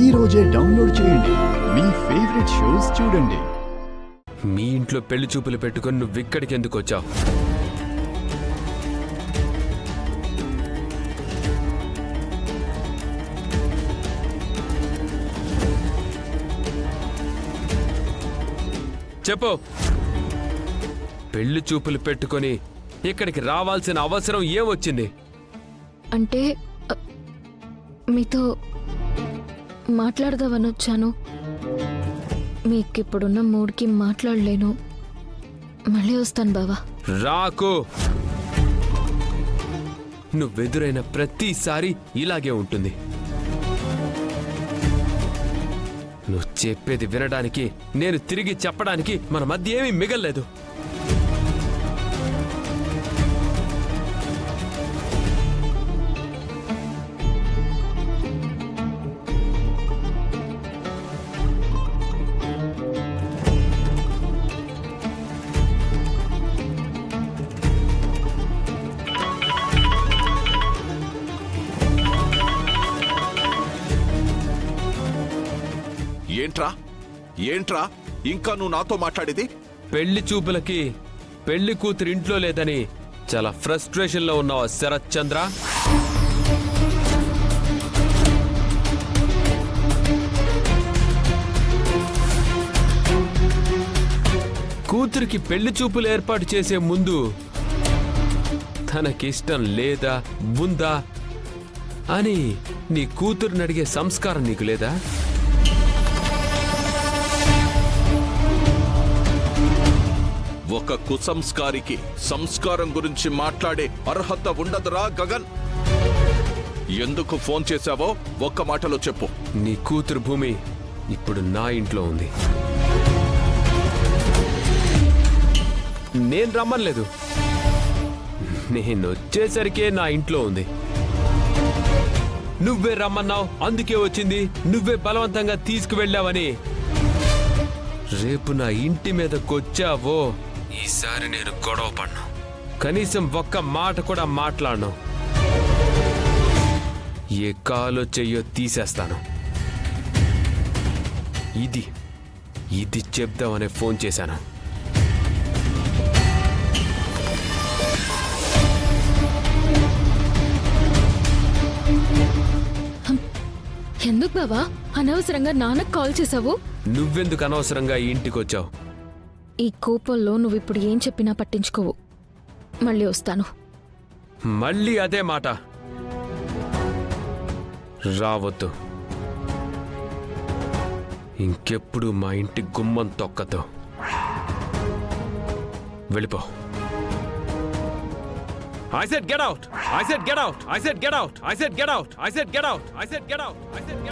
ఈ రోజే డౌన్లోడ్ చేయండి. మీ ఫేవరెట్ షోస్ చూడండి. మీ ఇంట్లో పెళ్లి చూపులు పెట్టుకొని నువ్వు ఇక్కడికి ఎందుకు వచ్చావు? చెప్పు. పెళ్లి చూపులు పెట్టుకొని ఇక్కడికి రావాల్సిన అవసరం ఏమొచ్చింది? అంటే మీతో మాట్లాడదామని వచ్చాను. మీకిప్పుడున్న మూడ్కి మాట్లాడలేను. మళ్ళీ వస్తాను బావా. రాకు. నువ్వెదురైన ప్రతిసారి ఇలాగే ఉంటుంది. నువ్వు చెప్పేది వినడానికి, నేను తిరిగి చెప్పడానికి మన మధ్య ఏమీ మిగల్లేదు. ఏంట్రా ఇంకా నువ్వు నాతో మాట్లాడేది? పెళ్లి చూపులకి పెళ్లి కూతురు ఇంట్లో లేదని చాలా ఫ్రస్ట్రేషన్ లో ఉన్నావా శరత్ చంద్ర? కూతురికి పెళ్లి చూపులు ఏర్పాటు చేసే ముందు తనకిష్టం లేదా ఉందా అని నీ కూతురుని అడిగే సంస్కారం నీకు లేదా? ఒక కుసంస్కారికి సంస్కారం గురించి మాట్లాడే అర్హత ఉండదురా గగన్. ఎందుకు ఫోన్ చేశావో ఒక్క మాటలో చెప్పు. నీ కూతురు భూమి ఇప్పుడు నా ఇంట్లో ఉంది. నేను రమ్మనలేదు. నేను వచ్చేసరికే నా ఇంట్లో ఉంది. నువ్వే రమ్మన్నావు, అందుకే వచ్చింది. నువ్వే బలవంతంగా తీసుకువెళ్ళావని రేపు నా ఇంటి మీదకొచ్చావో ఈసారి నేను గొడవ పడ్ను. కనీసం ఒక్క మాట కూడా మాట్లాడను. ఏ కాలో చెయ్యో తీసేస్తాను. ఇది చెప్దామనే ఫోన్ చేశాను. ఎందుకు బావా అనవసరంగా నాన్నకు కాల్ చేసావు? నువ్వెందుకు అనవసరంగా ఈ ఇంటికి వచ్చావు? ఈ కోపంలో నువ్వు ఇప్పుడు ఏం చెప్పినా పట్టించుకోవు. మళ్ళీ వస్తాను. మళ్ళీ అదే మాట రావద్దు. ఇంకెప్పుడు మా ఇంటి గుమ్మం తొక్కదు. వెళ్ళిపో. I said get out. I said get out. I said get out. I said get out. I said get out. I said get out. I said